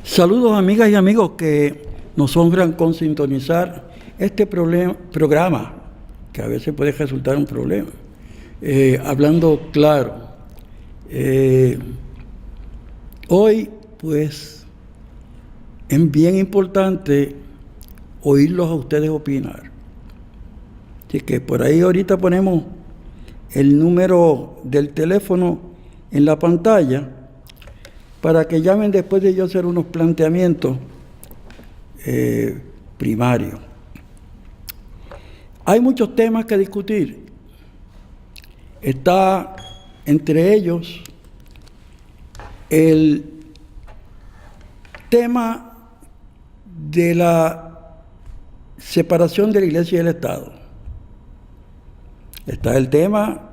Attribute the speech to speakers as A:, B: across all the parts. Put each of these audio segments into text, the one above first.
A: Saludos amigas y amigos que nos honran con sintonizar este programa, que a veces puede resultar un problema. Hablando claro, hoy pues es bien importante oírlos a ustedes opinar. Así que por ahí ahorita ponemos el número del teléfono en la pantalla para que llamen después de yo hacer unos planteamientos primarios. Hay muchos temas que discutir. Está entre ellos el tema de la separación de la Iglesia y el Estado. Está el tema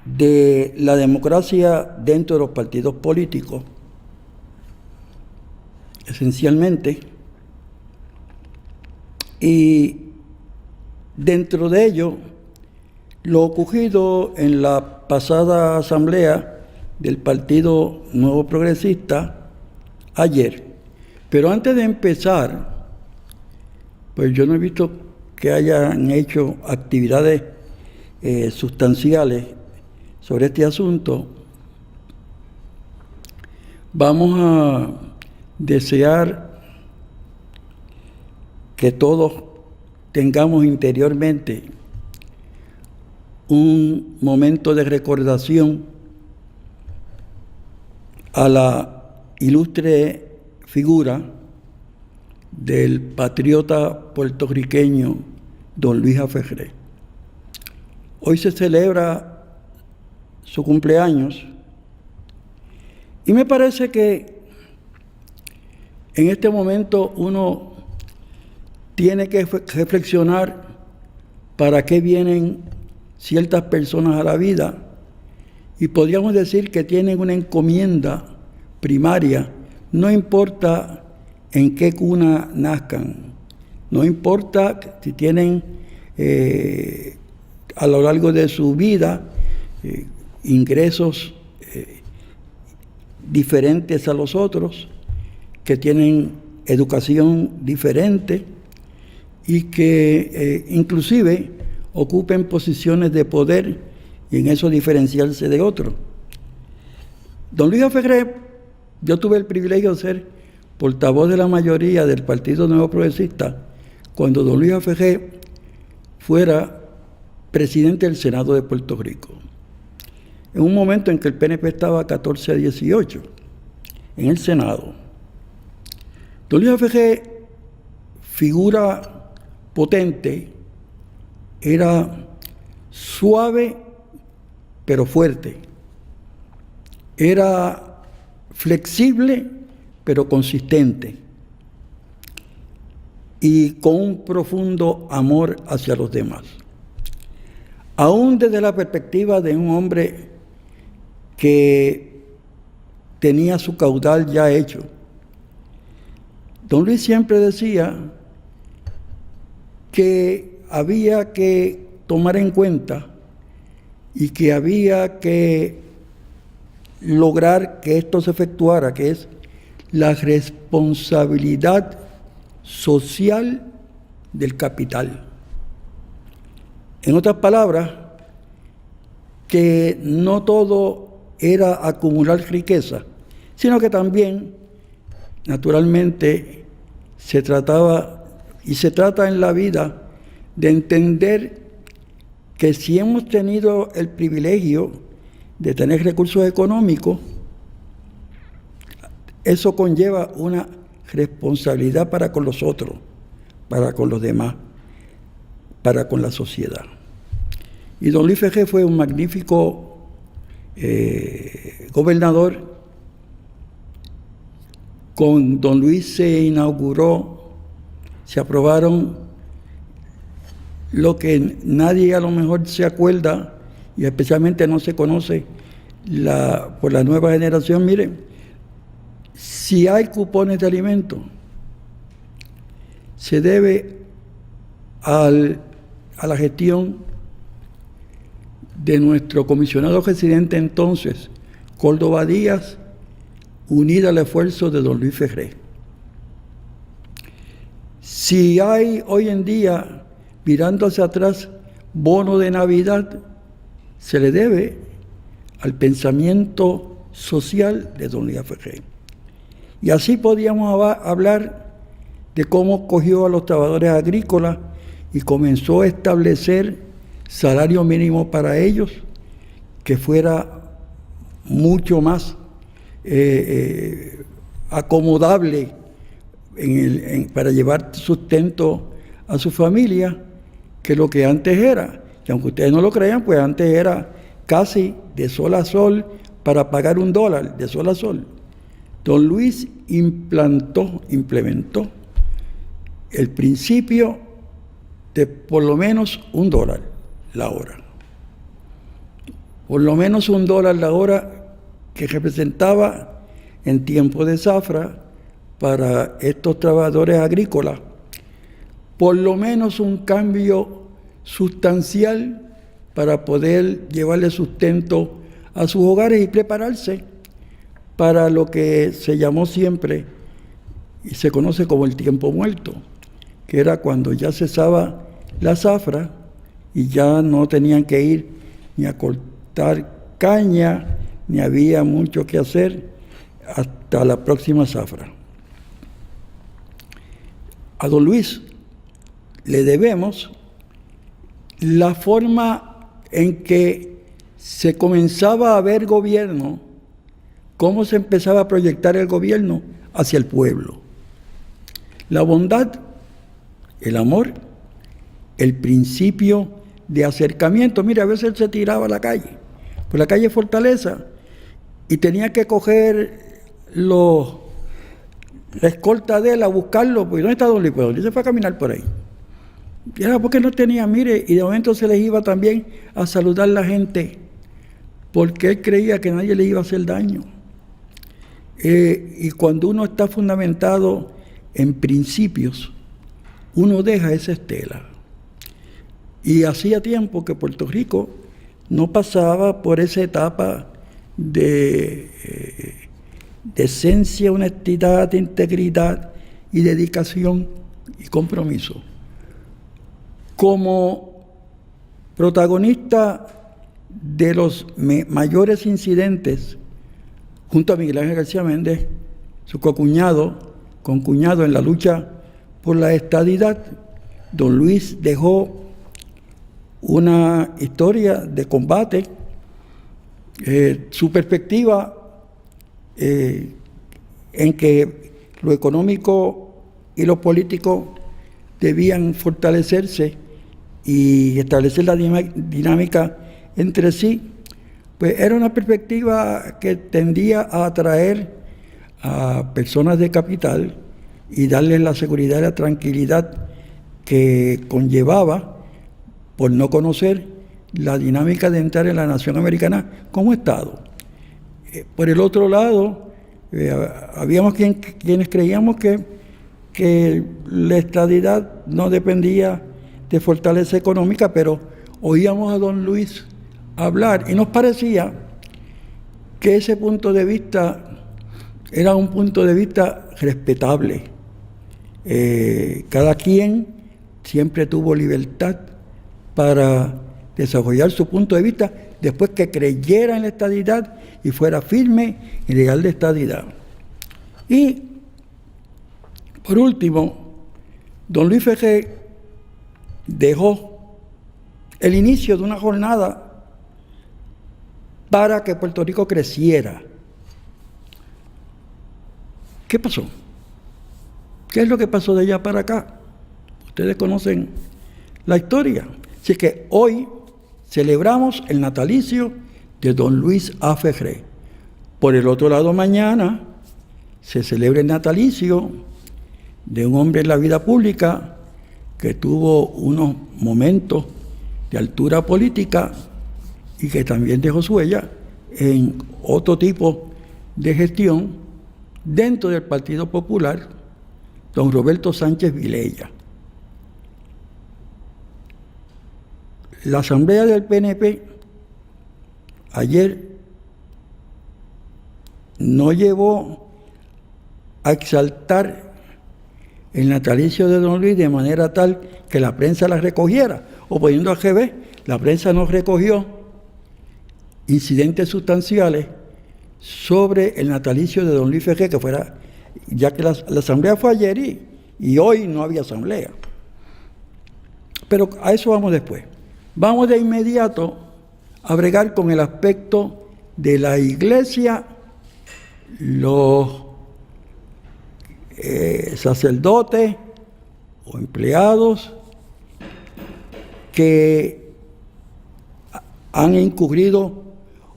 A: de la democracia dentro de los partidos políticos, esencialmente, y dentro de ello lo ocurrido en la pasada asamblea del Partido Nuevo Progresista ayer. Pero antes de empezar, pues yo no he visto que hayan hecho actividades sustanciales sobre este asunto. Vamos a desear que todos tengamos interiormente un momento de recordación a la ilustre figura del patriota puertorriqueño don Luis A. Ferré. Hoy se celebra su cumpleaños, y me parece que en este momento uno tiene que reflexionar para qué vienen ciertas personas a la vida, y podríamos decir que tienen una encomienda primaria, no importa en qué cuna nazcan, no importa si tienen a lo largo de su vida ingresos diferentes a los otros, que tienen educación diferente y que inclusive ocupen posiciones de poder y en eso diferenciarse de otros. Don Luis A. Ferré, yo tuve el privilegio de ser portavoz de la mayoría del Partido Nuevo Progresista cuando don Luis A. Ferré fuera presidente del Senado de Puerto Rico, en un momento en que el PNP estaba 14-18 en el Senado. Don Luis A. Ferré, figura potente, era suave pero fuerte, era flexible pero consistente y con un profundo amor hacia los demás. Aún desde la perspectiva de un hombre que tenía su caudal ya hecho, don Luis siempre decía que había que tomar en cuenta y que había que lograr que esto se efectuara, que es la responsabilidad social del capital. En otras palabras, que no todo era acumular riqueza, sino que también, naturalmente, se trataba y se trata en la vida de entender que si hemos tenido el privilegio de tener recursos económicos, eso conlleva una responsabilidad para con los otros, para con los demás, para con la sociedad. Y don Luis Ferré fue un magnífico gobernador. Con don Luis se inauguró, se aprobaron lo que nadie a lo mejor se acuerda y especialmente no se conoce por la nueva generación. Miren, Si hay cupones de alimentos, se debe a la gestión de nuestro comisionado residente entonces, Córdoba Díaz, unida al esfuerzo de don Luis Ferré. Si hay hoy en día, mirando hacia atrás, bono de Navidad, se le debe al pensamiento social de don Luis Ferré. Y así podíamos hablar de cómo cogió a los trabajadores agrícolas y comenzó a establecer salario mínimo para ellos, que fuera mucho más acomodable para llevar sustento a su familia que lo que antes era. Y aunque ustedes no lo crean, pues antes era casi de sol a sol para pagar $1, de sol a sol. Don Luis implementó el principio de por lo menos $1 la hora. Por lo menos $1 la hora, que representaba en tiempo de zafra para estos trabajadores agrícolas, por lo menos un cambio sustancial para poder llevarle sustento a sus hogares y prepararse para lo que se llamó siempre y se conoce como el tiempo muerto, que era cuando ya cesaba la zafra y ya no tenían que ir ni a cortar caña, ni había mucho que hacer hasta la próxima zafra. A don Luis le debemos la forma en que se comenzaba a ver gobierno, cómo se empezaba a proyectar el gobierno hacia el pueblo. La bondad, el amor, el principio de acercamiento. Mira, a veces él se tiraba a la calle, por la calle Fortaleza, y tenía que coger la escolta de él a buscarlo, porque ¿dónde está don Luis? Pues don Luis se fue a caminar por ahí. Y era porque no tenía, mire, y de momento se les iba también a saludar la gente, porque él creía que nadie le iba a hacer daño. Y cuando uno está fundamentado en principios, uno deja esa estela. Y hacía tiempo que Puerto Rico no pasaba por esa etapa de decencia, honestidad, integridad y dedicación y compromiso. Como protagonista de los mayores incidentes, junto a Miguel Ángel García Méndez, su concuñado en la lucha por la estadidad, don Luis dejó una historia de combate, su perspectiva en que lo económico y lo político debían fortalecerse y establecer la dinámica entre sí, pues era una perspectiva que tendía a atraer a personas de capital y darles la seguridad y la tranquilidad que conllevaba por no conocer la dinámica de entrar en la nación americana como Estado. Por el otro lado, habíamos quienes creíamos que la estadidad no dependía de fortaleza económica, pero oíamos a don Luis hablar y nos parecía que ese punto de vista era un punto de vista respetable. Cada quien siempre tuvo libertad para desarrollar su punto de vista después que creyera en la estadidad y fuera firme y legal de estadidad. Y, por último, don Luis Ferré dejó el inicio de una jornada para que Puerto Rico creciera. ¿Qué pasó? ¿Qué es lo que pasó de allá para acá? Ustedes conocen la historia. Así que hoy celebramos el natalicio de don Luis A. Ferré. Por el otro lado, mañana se celebra el natalicio de un hombre en la vida pública que tuvo unos momentos de altura política y que también dejó su huella en otro tipo de gestión, dentro del Partido Popular, don Roberto Sánchez Vilella. La asamblea del PNP ayer no llevó a exaltar el natalicio de don Luis de manera tal que la prensa la recogiera, o poniendo al revés, la prensa no recogió incidentes sustanciales sobre el natalicio de don Luis Ferré, que fuera, ya que la asamblea fue ayer y hoy no había asamblea. Pero a eso vamos después. Vamos de inmediato a bregar con el aspecto de la iglesia, los sacerdotes o empleados que han incurrido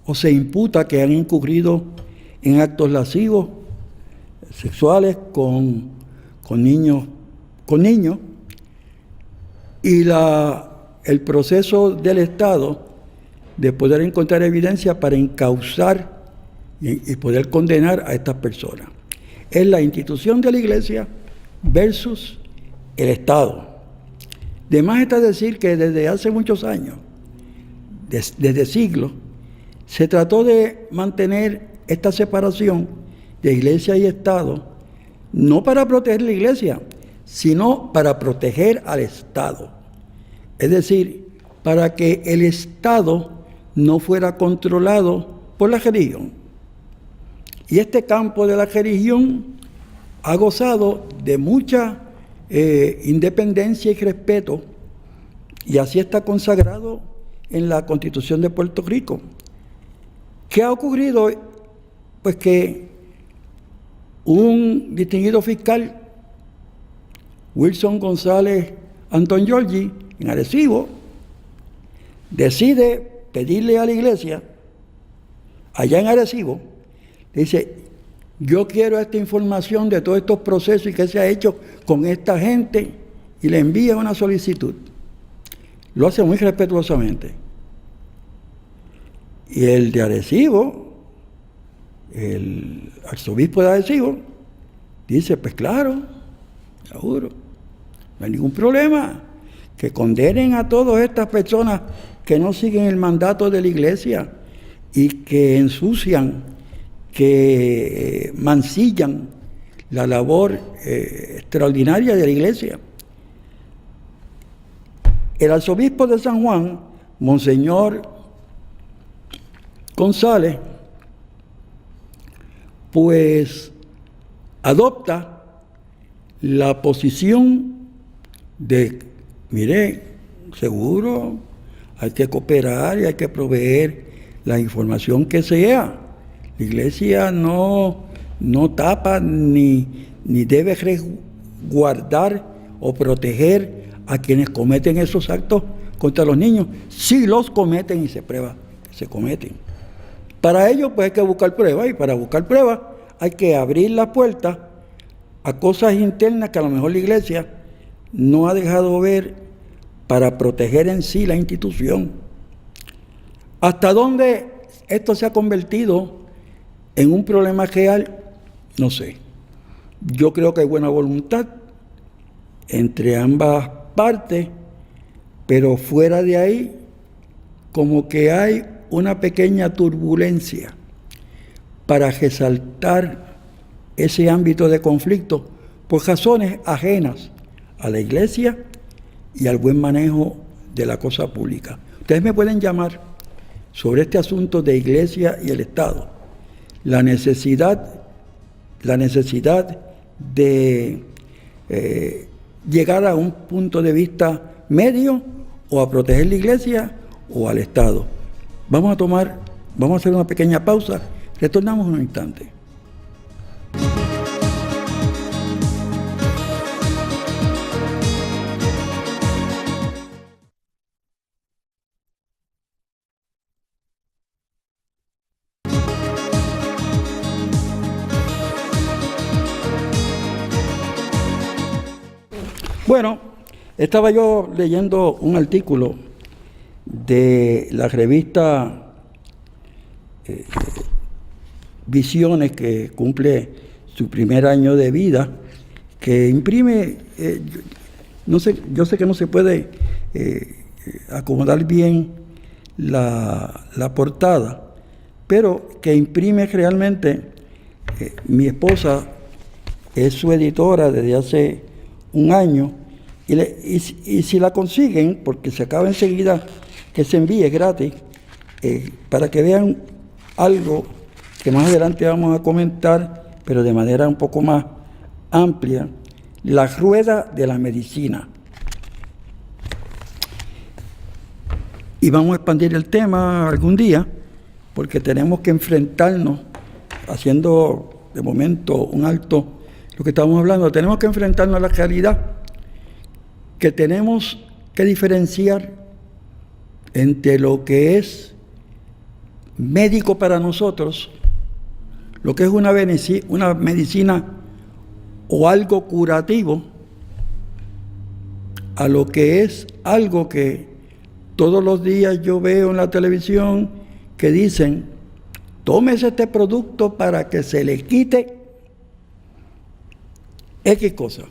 A: o se imputa que han incurrido en actos lascivos sexuales con niños, y el proceso del Estado de poder encontrar evidencia para encauzar y poder condenar a estas personas. Es la institución de la Iglesia versus el Estado. De más está decir que desde hace muchos años, desde siglos, se trató de mantener esta separación de Iglesia y Estado, no para proteger la Iglesia, sino para proteger al Estado. Es decir, para que el Estado no fuera controlado por la religión. Y este campo de la religión ha gozado de mucha independencia y respeto, y así está consagrado en la Constitución de Puerto Rico. ¿Qué ha ocurrido? Pues que un distinguido fiscal, Wilson González Antongiorgi, en Arecibo, decide pedirle a la iglesia, allá en Arecibo, dice: yo quiero esta información de todos estos procesos y qué se ha hecho con esta gente, y le envía una solicitud. Lo hace muy respetuosamente. Y el de Arecibo, el arzobispo de Arecibo, dice: pues claro, seguro, no hay ningún problema, que condenen a todas estas personas que no siguen el mandato de la iglesia y que ensucian, que mancillan la labor extraordinaria de la iglesia. El arzobispo de San Juan, Monseñor González, pues adopta la posición de: mire, seguro, hay que cooperar y hay que proveer la información que sea. La iglesia no tapa ni debe resguardar o proteger a quienes cometen esos actos contra los niños, si los cometen y se prueba que se cometen. Para ello, pues hay que buscar pruebas, y para buscar pruebas hay que abrir la puerta a cosas internas que a lo mejor la iglesia no ha dejado ver para proteger en sí la institución. ¿Hasta dónde esto se ha convertido en un problema real? No sé. Yo creo que hay buena voluntad entre ambas partes, pero fuera de ahí, como que hay una pequeña turbulencia para resaltar ese ámbito de conflicto por razones ajenas a la iglesia y al buen manejo de la cosa pública. Ustedes me pueden llamar sobre este asunto de iglesia y el Estado, la necesidad de llegar a un punto de vista medio, o a proteger la iglesia o al Estado. Vamos a hacer una pequeña pausa, retornamos en un instante. Bueno, estaba yo leyendo un artículo de la revista Visiones, que cumple su primer año de vida, que imprime, no sé, yo sé que no se puede acomodar bien la portada, pero que imprime realmente, mi esposa es su editora desde hace un año, y si la consiguen, porque se acaba enseguida, que se envíe gratis, para que vean algo que más adelante vamos a comentar, pero de manera un poco más amplia, la rueda de la medicina. Y vamos a expandir el tema algún día, porque tenemos que enfrentarnos, haciendo de momento un alto lo que estamos hablando, tenemos que enfrentarnos a la realidad que tenemos que diferenciar entre lo que es médico para nosotros, lo que es una medicina o algo curativo, a lo que es algo que todos los días yo veo en la televisión que dicen, tómese este producto para que se le quite X cosa.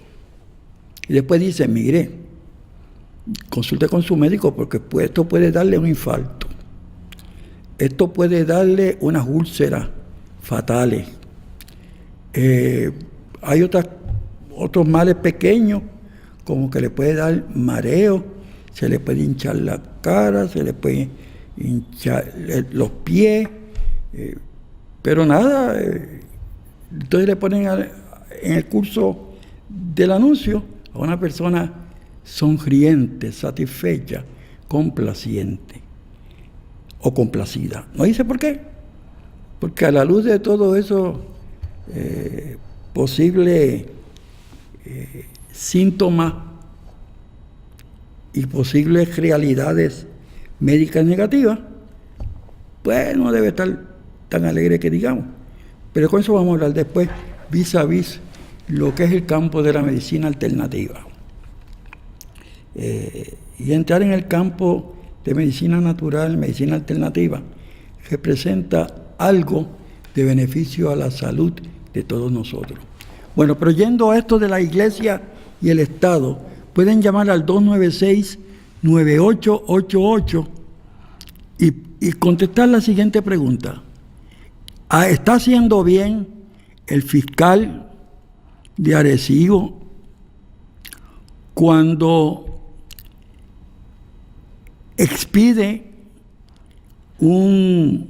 A: Y después dicen, mire, consulte con su médico porque esto puede darle un infarto. Esto puede darle unas úlceras fatales. Hay otros males pequeños, como que le puede dar mareo, se le puede hinchar la cara, se le puede hinchar los pies, pero nada, entonces le ponen en el curso del anuncio a una persona sonriente, satisfecha, complaciente o complacida. ¿No dice por qué? Porque a la luz de todo eso posible síntomas y posibles realidades médicas negativas, pues no debe estar tan alegre que digamos. Pero con eso vamos a hablar después, vis a vis lo que es el campo de la medicina alternativa. Y entrar en el campo de medicina natural, medicina alternativa, representa algo de beneficio a la salud de todos nosotros. Bueno, pero yendo a esto de la Iglesia y el Estado, pueden llamar al 296-9888 y contestar la siguiente pregunta. ¿Está haciendo bien el fiscal de Arecibo cuando expide un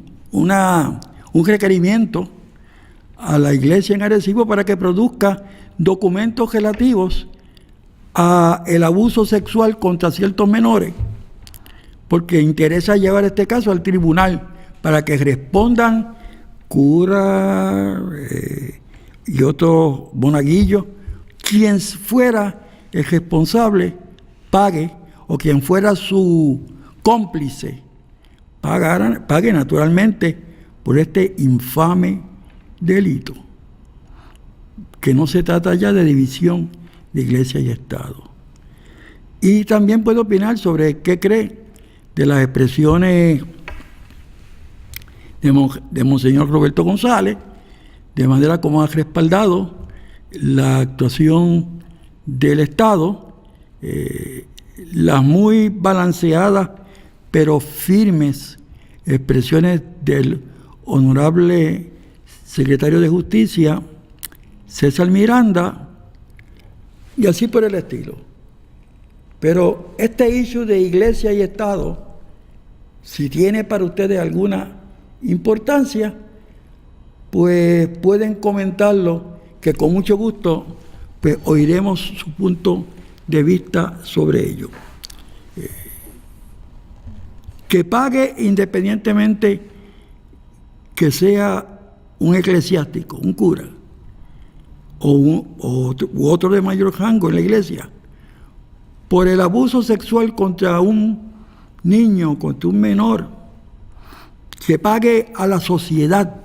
A: requerimiento a la iglesia en Arecibo para que produzca documentos relativos a el abuso sexual contra ciertos menores? Porque interesa llevar este caso al tribunal para que respondan cura y otros monaguillos, quien fuera el responsable pague, o quien fuera su cómplice pague naturalmente por este infame delito, que no se trata ya de división de iglesia y Estado. Y también puede opinar sobre qué cree de las expresiones de Monseñor Roberto González, de manera como ha respaldado la actuación del Estado, las muy balanceadas pero firmes expresiones del honorable secretario de Justicia, César Miranda, y así por el estilo. Pero este issue de iglesia y Estado, si tiene para ustedes alguna importancia, pues pueden comentarlo, que con mucho gusto pues oiremos su punto de vista sobre ello. Que pague independientemente que sea un eclesiástico, un cura, u otro de mayor rango en la iglesia, por el abuso sexual contra un niño, contra un menor, que pague a la sociedad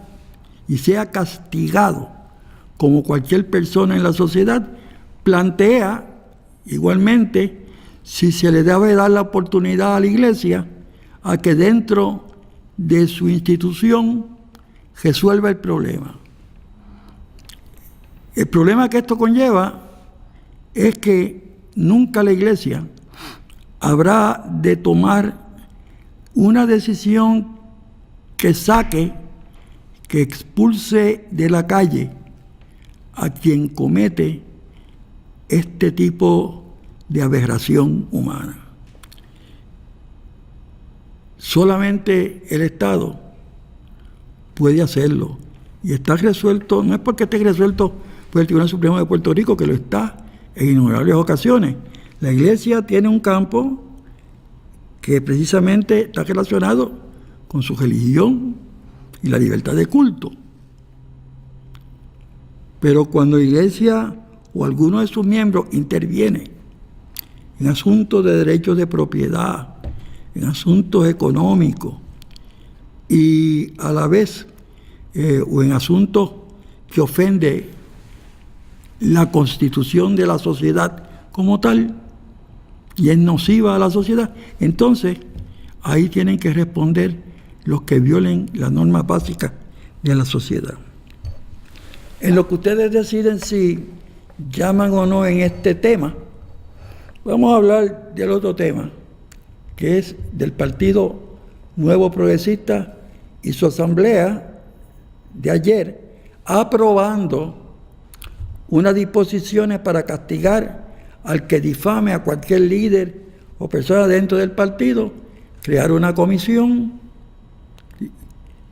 A: y sea castigado como cualquier persona en la sociedad, plantea igualmente si se le debe dar la oportunidad a la iglesia a que dentro de su institución resuelva el problema. El problema que esto conlleva es que nunca la Iglesia habrá de tomar una decisión que saque, que expulse de la calle a quien comete este tipo de aberración humana. Solamente el Estado puede hacerlo. Y está resuelto, no es porque esté resuelto por el Tribunal Supremo de Puerto Rico, que lo está en innumerables ocasiones. La Iglesia tiene un campo que precisamente está relacionado con su religión y la libertad de culto. Pero cuando la Iglesia o alguno de sus miembros interviene en asuntos de derechos de propiedad, en asuntos económicos y a la vez o en asuntos que ofende la constitución de la sociedad como tal y es nociva a la sociedad, entonces ahí tienen que responder los que violen las normas básicas de la sociedad. En lo que ustedes deciden si llaman o no en este tema, vamos a hablar del otro tema, que es del Partido Nuevo Progresista y su asamblea de ayer, aprobando unas disposiciones para castigar al que difame a cualquier líder o persona dentro del partido, crear una comisión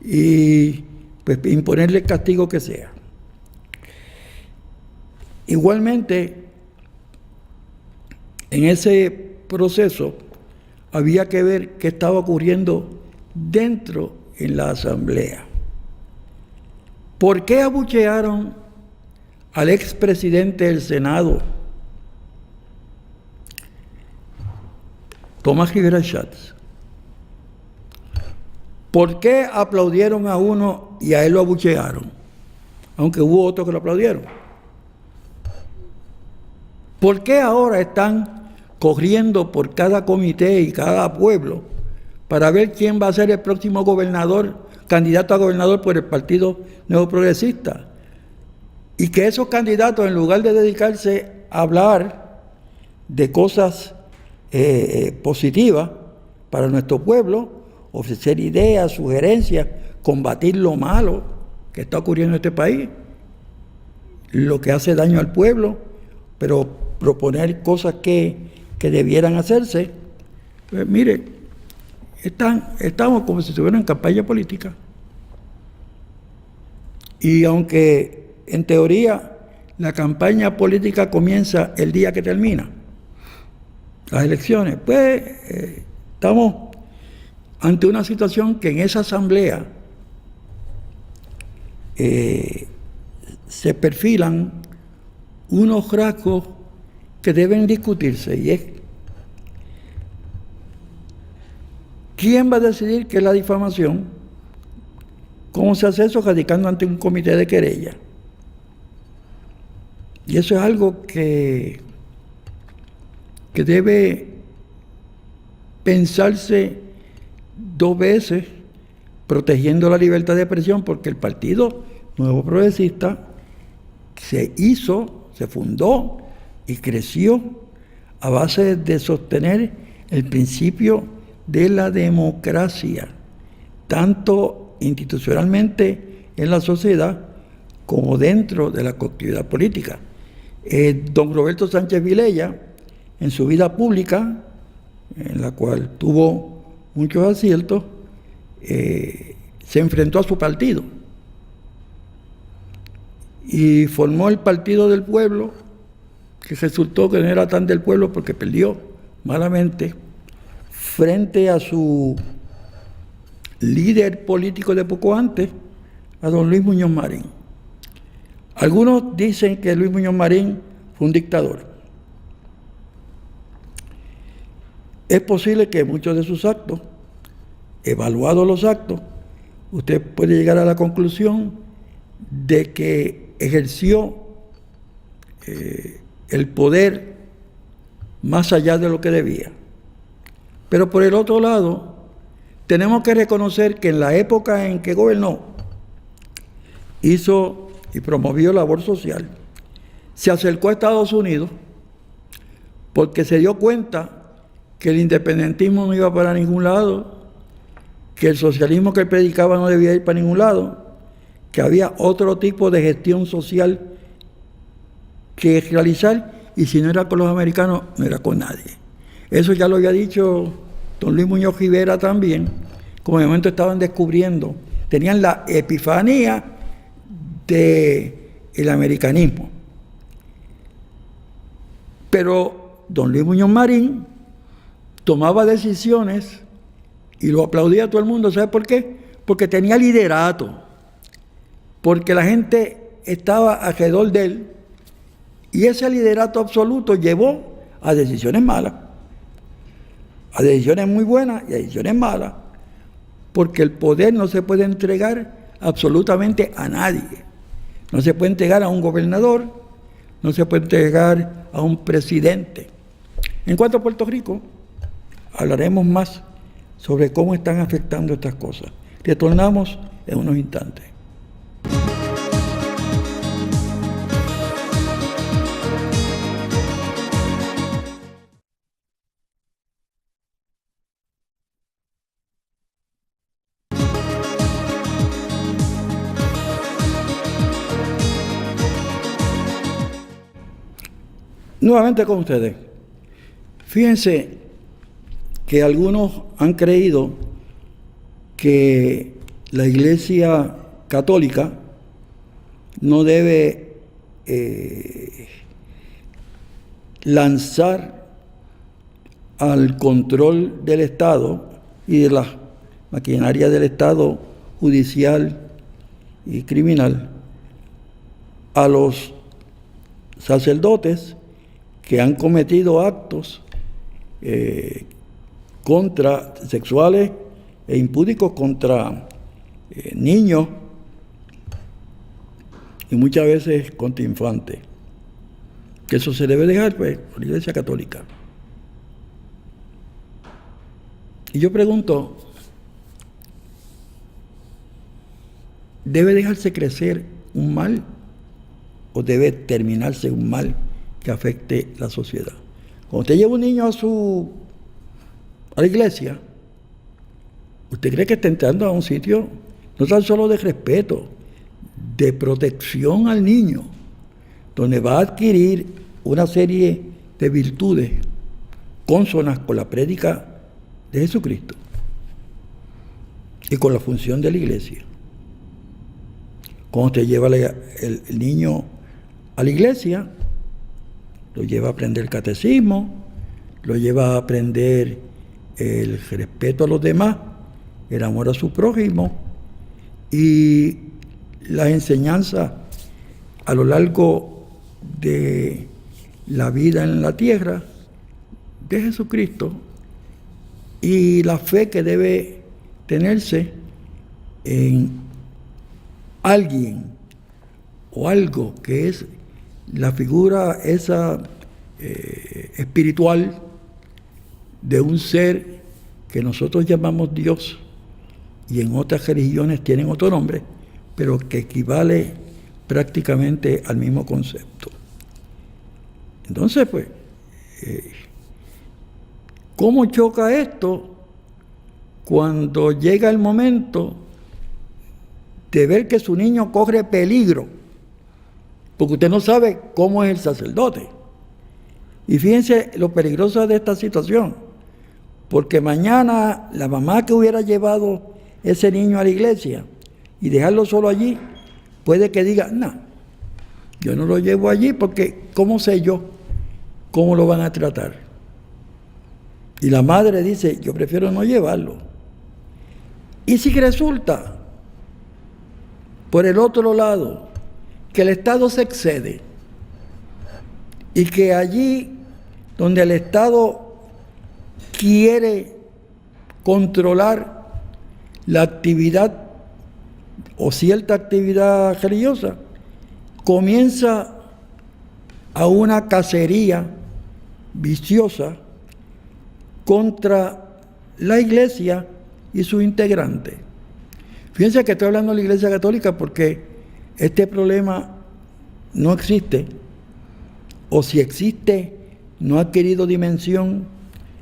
A: y pues, imponerle el castigo que sea. Igualmente, en ese proceso había que ver qué estaba ocurriendo dentro en la asamblea. ¿Por qué abuchearon al expresidente del Senado, Tomás Rivera Schatz? ¿Por qué aplaudieron a uno y a él lo abuchearon? Aunque hubo otros que lo aplaudieron. ¿Por qué ahora están corriendo por cada comité y cada pueblo para ver quién va a ser el próximo gobernador, candidato a gobernador por el Partido Nuevo Progresista? Y que esos candidatos, en lugar de dedicarse a hablar de cosas positivas para nuestro pueblo, ofrecer ideas, sugerencias, combatir lo malo que está ocurriendo en este país, lo que hace daño al pueblo, pero proponer cosas que debieran hacerse, pues mire, estamos como si estuvieran en campaña política. Y aunque en teoría la campaña política comienza el día que termina las elecciones, pues estamos ante una situación que en esa asamblea se perfilan unos rasgos que deben discutirse, y es ¿quién va a decidir qué es la difamación? ¿Cómo se hace eso? Radicando ante un comité de querella. Y eso es algo que debe pensarse dos veces, protegiendo la libertad de expresión, porque el Partido Nuevo Progresista se fundó y creció a base de sostener el principio de la democracia, tanto institucionalmente en la sociedad como dentro de la actividad política. Don Roberto Sánchez Vilella, en su vida pública, en la cual tuvo muchos aciertos, se enfrentó a su partido y formó el Partido del Pueblo, que resultó que no era tan del pueblo porque perdió malamente frente a su líder político de poco antes, a don Luis Muñoz Marín. Algunos dicen que Luis Muñoz Marín fue un dictador. Es posible que muchos de sus actos, evaluados los actos, usted puede llegar a la conclusión de que ejerció el poder más allá de lo que debía. Pero por el otro lado, tenemos que reconocer que en la época en que gobernó, hizo y promovió labor social, se acercó a Estados Unidos porque se dio cuenta que el independentismo no iba para ningún lado, que el socialismo que él predicaba no debía ir para ningún lado, que había otro tipo de gestión social que realizar, y si no era con los americanos, no era con nadie. Eso ya lo había dicho don Luis Muñoz Rivera también, como de momento estaban descubriendo, tenían la epifanía del americanismo. Pero don Luis Muñoz Marín tomaba decisiones y lo aplaudía a todo el mundo. ¿Sabe por qué? Porque tenía liderato, porque la gente estaba alrededor de él, y ese liderato absoluto llevó a decisiones malas, a decisiones muy buenas y a decisiones malas, porque el poder no se puede entregar absolutamente a nadie. No se puede entregar a un gobernador, no se puede entregar a un presidente. En cuanto a Puerto Rico, hablaremos más sobre cómo están afectando estas cosas. Retornamos en unos instantes. Nuevamente con ustedes. Fíjense que algunos han creído que la Iglesia Católica no debe lanzar al control del Estado y de la maquinaria del Estado judicial y criminal a los sacerdotes que han cometido actos sexuales e impúdicos contra niños y muchas veces contra infantes. Que eso se debe dejar, pues, por la Iglesia Católica. Y yo pregunto, ¿debe dejarse crecer un mal o debe terminarse un mal que afecte la sociedad? Cuando usted lleva un niño a la iglesia, ¿usted cree que está entrando a un sitio no tan solo de respeto, de protección al niño, donde va a adquirir una serie de virtudes cónsonas con la prédica de Jesucristo y con la función de la iglesia? Cuando usted lleva el niño a la iglesia, lo lleva a aprender el catecismo, lo lleva a aprender el respeto a los demás, el amor a su prójimo y las enseñanzas a lo largo de la vida en la tierra de Jesucristo y la fe que debe tenerse en alguien o algo que es la figura esa espiritual de un ser que nosotros llamamos Dios y en otras religiones tienen otro nombre, pero que equivale prácticamente al mismo concepto. Entonces, pues, ¿cómo choca esto cuando llega el momento de ver que su niño corre peligro? Porque usted no sabe cómo es el sacerdote. Y fíjense lo peligroso de esta situación, porque mañana la mamá que hubiera llevado ese niño a la iglesia y dejarlo solo allí, puede que diga, no, yo no lo llevo allí porque ¿cómo sé yo cómo lo van a tratar? Y la madre dice, yo prefiero no llevarlo. Y si resulta, por el otro lado, que el Estado se excede y que allí donde el Estado quiere controlar la actividad o cierta actividad religiosa, comienza a una cacería viciosa contra la iglesia y sus integrantes. Fíjense que estoy hablando de la Iglesia Católica porque este problema no existe o si existe, no ha adquirido dimensión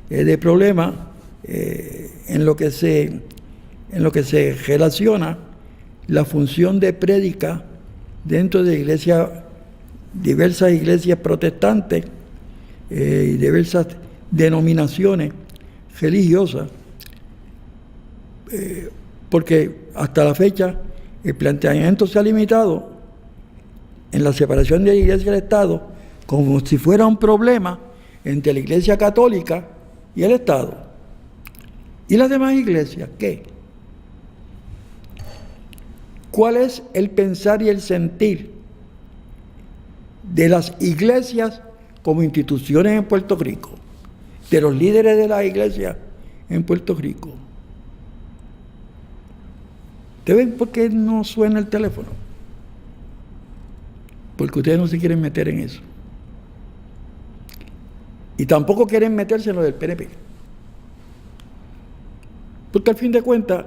A: de problema en lo que se relaciona la función de prédica dentro de diversas iglesias protestantes y diversas denominaciones religiosas, porque hasta la fecha el planteamiento se ha limitado en la separación de la iglesia y el Estado como si fuera un problema entre la iglesia católica y el Estado. ¿Y las demás iglesias qué? ¿Cuál es el pensar y el sentir de las iglesias como instituciones en Puerto Rico, de los líderes de las iglesias en Puerto Rico? ¿Ustedes ven por qué no suena el teléfono? Porque ustedes no se quieren meter en eso. Y tampoco quieren meterse en lo del PNP. Porque al fin de cuentas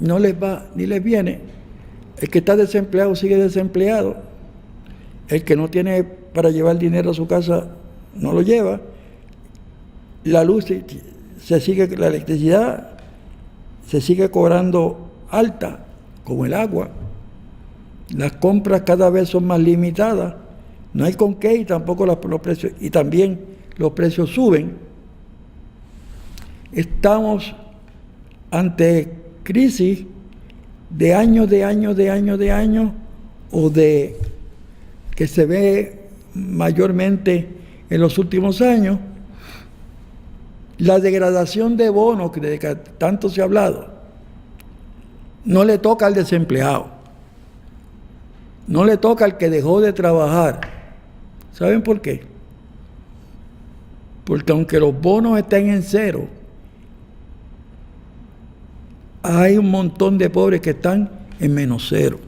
A: no les va ni les viene. El que está desempleado sigue desempleado. El que no tiene para llevar dinero a su casa no lo lleva. La luz la electricidad se sigue cobrando alta, como el agua. Las compras cada vez son más limitadas. No hay con qué, y tampoco los precios, y también los precios suben. Estamos ante crisis de años, o de que se ve mayormente en los últimos años. La degradación de bonos, de que tanto se ha hablado, no le toca al desempleado, no le toca al que dejó de trabajar. ¿Saben por qué? Porque aunque los bonos estén en cero, hay un montón de pobres que están en menos cero.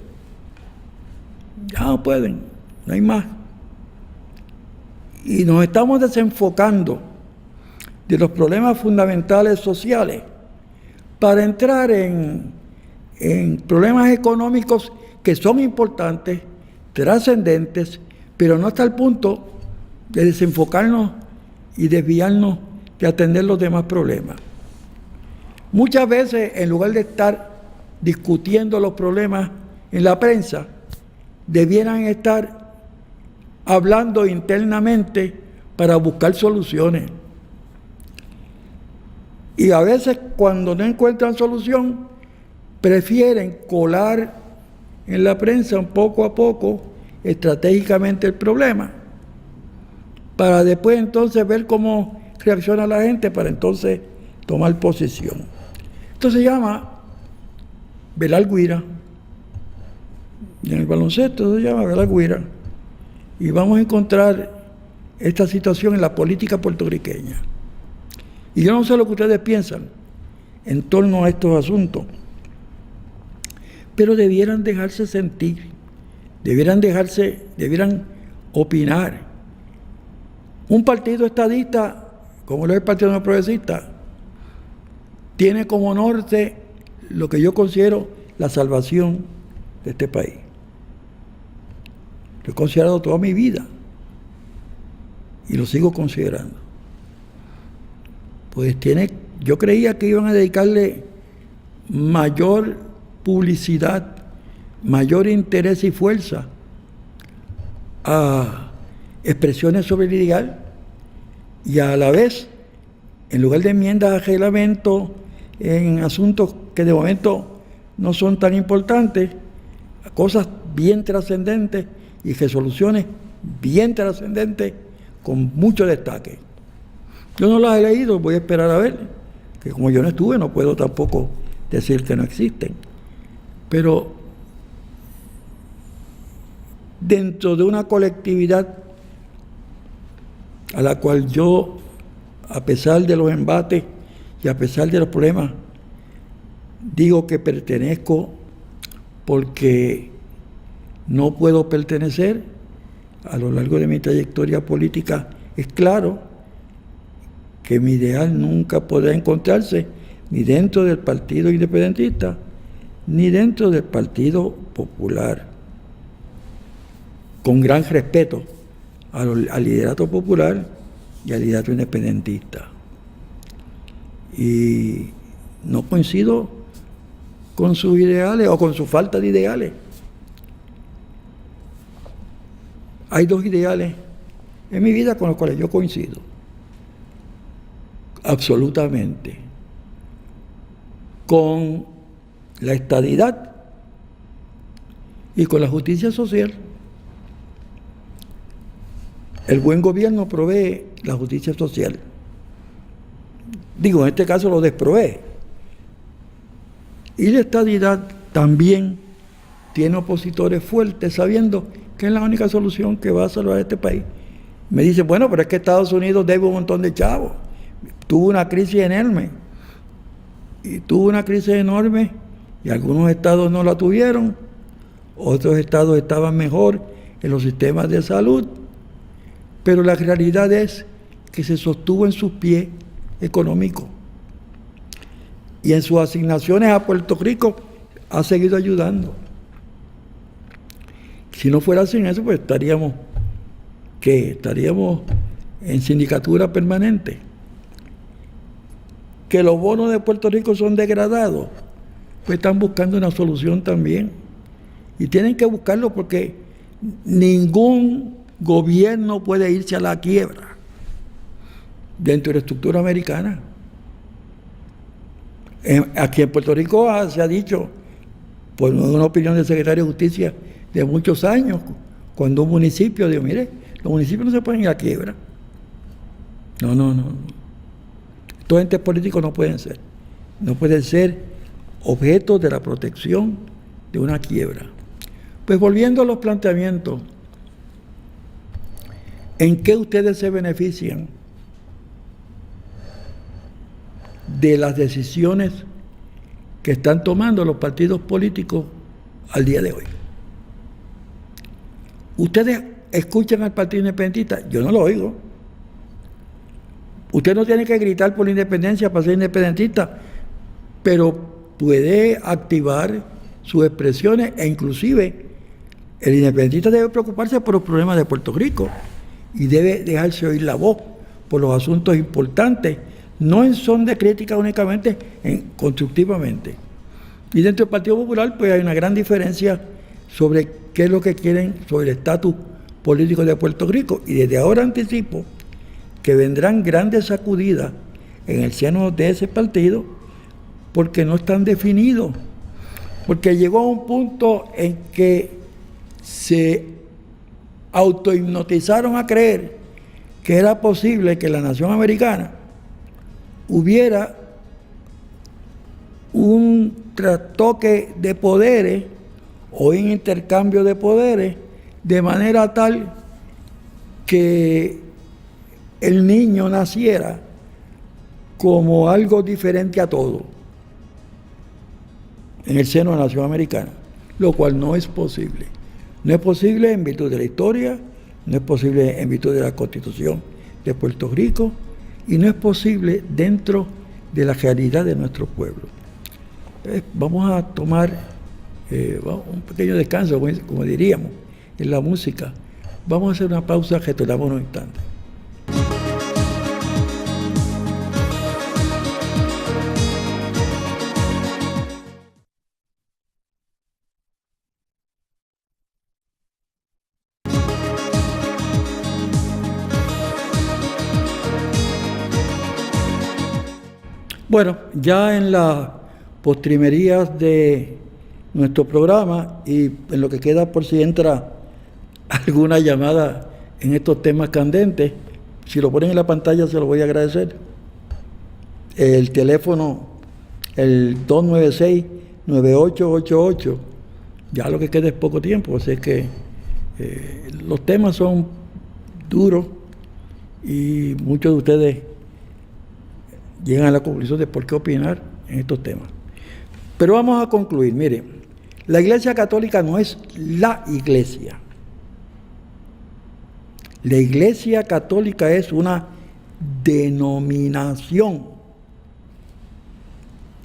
A: Ya no pueden, no hay más. Y nos estamos desenfocando de los problemas fundamentales sociales para entrar en problemas económicos que son importantes, trascendentes, pero no hasta el punto de desenfocarnos y desviarnos de atender los demás problemas. Muchas veces, en lugar de estar discutiendo los problemas en la prensa, debieran estar hablando internamente para buscar soluciones. Y a veces, cuando no encuentran solución, prefieren colar en la prensa un poco a poco, estratégicamente, el problema, para después entonces ver cómo reacciona la gente, para entonces tomar posición. Esto se llama velar guira. Y en el baloncesto se llama velar guira. Y vamos a encontrar esta situación en la política puertorriqueña. Y yo no sé lo que ustedes piensan en torno a estos asuntos, pero debieran dejarse sentir, debieran opinar. Un partido estadista, como lo es el Partido No Progresista, tiene como norte lo que yo considero la salvación de este país. Lo he considerado toda mi vida y lo sigo considerando. Pues yo creía que iban a dedicarle mayor publicidad, mayor interés y fuerza a expresiones sobre el ideal, y a la vez, en lugar de enmiendas a reglamento en asuntos que de momento no son tan importantes, a cosas bien trascendentes y resoluciones bien trascendentes con mucho destaque. Yo no las he leído, voy a esperar a ver, que como yo no estuve, no puedo tampoco decir que no existen. Pero dentro de una colectividad a la cual yo, a pesar de los embates y a pesar de los problemas, digo que pertenezco, porque no puedo pertenecer, a lo largo de mi trayectoria política es claro que mi ideal nunca podrá encontrarse ni dentro del Partido Independentista ni dentro del Partido Popular. Con gran respeto al liderato popular y al liderato independentista. Y no coincido con sus ideales o con su falta de ideales. Hay dos ideales en mi vida con los cuales yo coincido. Absolutamente. Con la estadidad y con la justicia social. El buen gobierno provee la justicia social. Digo, en este caso lo desprovee. Y la estadidad también tiene opositores fuertes, sabiendo que es la única solución que va a salvar a este país. Me dicen, bueno, pero es que Estados Unidos debe un montón de chavos. Tuvo una crisis enorme. Y algunos estados no la tuvieron. Otros estados estaban mejor en los sistemas de salud. Pero la realidad es que se sostuvo en sus pies económicos. Y en sus asignaciones a Puerto Rico ha seguido ayudando. Si no fuera sin eso, pues estaríamos en sindicatura permanente. Que los bonos de Puerto Rico son degradados, pues están buscando una solución también. Y tienen que buscarlo porque ningún gobierno puede irse a la quiebra dentro de la estructura americana. Aquí en Puerto Rico se ha dicho, por una opinión del secretario de Justicia de muchos años, cuando un municipio dijo, mire, los municipios no se pueden ir a quiebra. No. Estos entes políticos no pueden ser objeto de la protección de una quiebra. Pues volviendo a los planteamientos, ¿en qué ustedes se benefician de las decisiones que están tomando los partidos políticos al día de hoy? ¿Ustedes escuchan al Partido Independentista? Yo no lo oigo. Usted no tiene que gritar por la independencia para ser independentista, pero puede activar sus expresiones e inclusive el independentista debe preocuparse por los problemas de Puerto Rico y debe dejarse oír la voz por los asuntos importantes, no en son de crítica únicamente, constructivamente. Y dentro del Partido Popular pues hay una gran diferencia sobre qué es lo que quieren sobre el estatus político de Puerto Rico. Y desde ahora anticipo que vendrán grandes sacudidas en el seno de ese partido porque no están definidos. Porque llegó a un punto en que se autohipnotizaron a creer que era posible que en la nación americana hubiera un trastoque de poderes o un intercambio de poderes de manera tal que el niño naciera como algo diferente a todo en el seno de la nación americana, lo cual no es posible. No es posible en virtud de la historia, no es posible en virtud de la Constitución de Puerto Rico y no es posible dentro de la realidad de nuestro pueblo. Vamos a tomar un pequeño descanso, como diríamos, en la música. Vamos a hacer una pausa, retornamos unos instantes. Bueno, ya en las postrimerías de nuestro programa y en lo que queda por si entra alguna llamada en estos temas candentes, si lo ponen en la pantalla se lo voy a agradecer. El teléfono, el 296-9888, ya lo que queda es poco tiempo, así que los temas son duros y muchos de ustedes llegan a la conclusión de por qué opinar en estos temas. Pero vamos a concluir. Mire, la Iglesia Católica no es la Iglesia. La Iglesia Católica es una denominación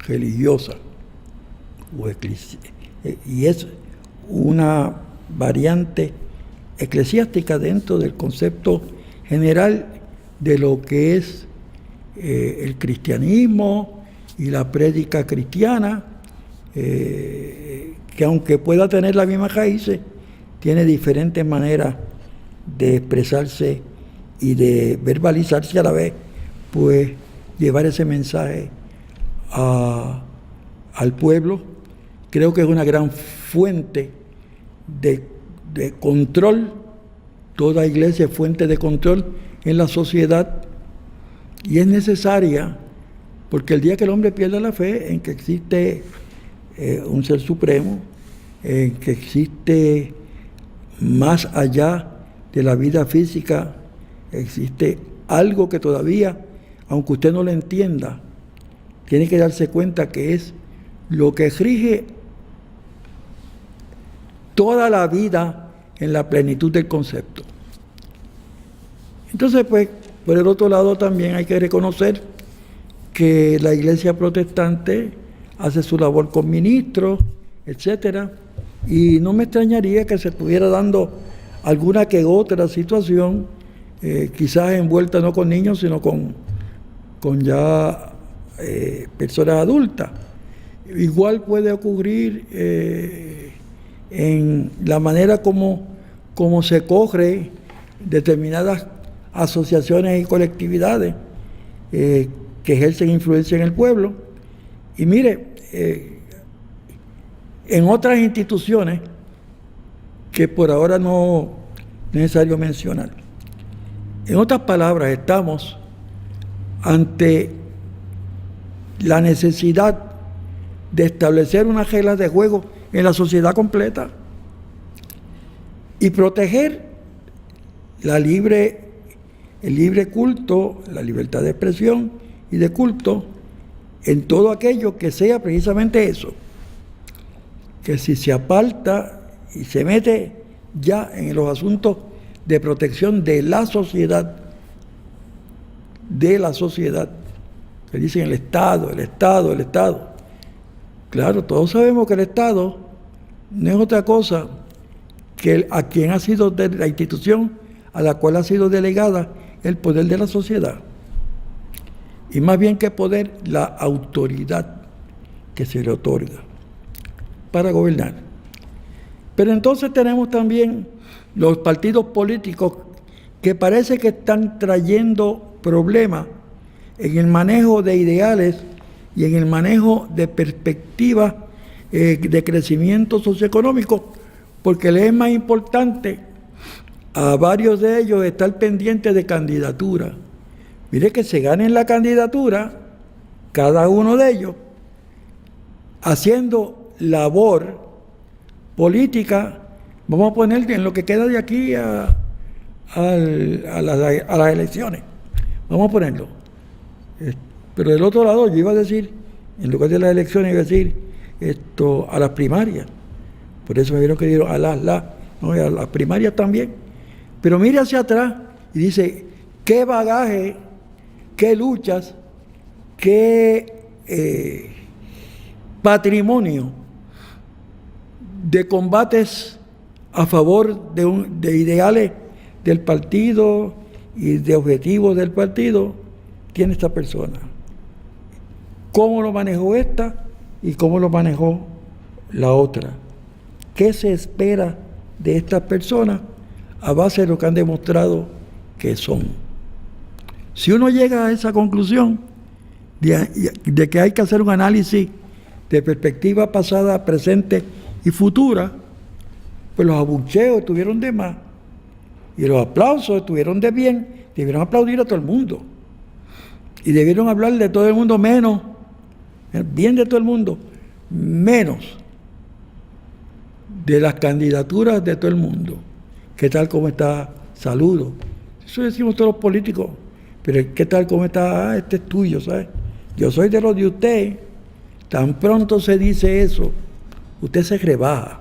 A: religiosa y es una variante eclesiástica dentro del concepto general de lo que es el cristianismo y la prédica cristiana, que aunque pueda tener las mismas raíces, tiene diferentes maneras de expresarse y de verbalizarse a la vez, pues llevar ese mensaje al pueblo. Creo que es una gran fuente de control. Toda iglesia es fuente de control en la sociedad y es necesaria, porque el día que el hombre pierda la fe en que existe un ser supremo, en que existe más allá de la vida física, existe algo que todavía, aunque usted no lo entienda, tiene que darse cuenta que es lo que rige toda la vida en la plenitud del concepto. Entonces, pues, por el otro lado también hay que reconocer que la iglesia protestante hace su labor con ministros, etcétera, y no me extrañaría que se estuviera dando alguna que otra situación, quizás envuelta no con niños, sino con ya personas adultas. Igual puede ocurrir en la manera como se corre determinadas asociaciones y colectividades que ejercen influencia en el pueblo. Y mire, en otras instituciones que por ahora no es necesario mencionar, en otras palabras, estamos ante la necesidad de establecer unas reglas de juego en la sociedad completa y proteger el libre culto, la libertad de expresión y de culto en todo aquello que sea precisamente eso, que si se aparta y se mete ya en los asuntos de protección de la sociedad, que dicen el Estado. Claro, todos sabemos que el Estado no es otra cosa que a quien ha sido de la institución a la cual ha sido delegada el poder de la sociedad. Y más bien que poder, la autoridad que se le otorga para gobernar. Pero entonces tenemos también los partidos políticos que parece que están trayendo problemas en el manejo de ideales y en el manejo de perspectivas de crecimiento socioeconómico, porque les es más importante a varios de ellos estar pendientes de candidatura. Mire que se ganen la candidatura, cada uno de ellos, haciendo labor política, vamos a poner en lo que queda de aquí a las elecciones, vamos a ponerlo. Pero del otro lado yo iba a decir, en lugar de las elecciones iba a decir a las primarias. Por eso me vieron que dieron a las primarias también. Pero mire hacia atrás y dice, qué bagaje, qué luchas, qué patrimonio de combates a favor de ideales del partido y de objetivos del partido tiene esta persona. ¿Cómo lo manejó esta y cómo lo manejó la otra? ¿Qué se espera de estas personas a base de lo que han demostrado que son? Si uno llega a esa conclusión de que hay que hacer un análisis de perspectiva pasada, presente y futura, pues los abucheos estuvieron de más y los aplausos estuvieron de bien. Debieron aplaudir a todo el mundo y debieron hablar de todo el mundo menos, bien de todo el mundo, menos de las candidaturas de todo el mundo. ¿Qué tal, cómo está? Saludos. Eso decimos todos los políticos. Pero ¿qué tal, cómo está? Este es tuyo, ¿sabes? Yo soy de los de usted. Tan pronto se dice eso, usted se rebaja.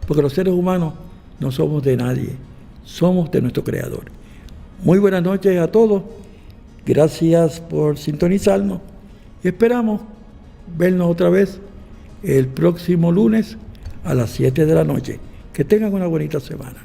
A: Porque los seres humanos no somos de nadie. Somos de nuestro Creador. Muy buenas noches a todos. Gracias por sintonizarnos. Y esperamos vernos otra vez el próximo lunes a las 7 de la noche. Que tengan una bonita semana.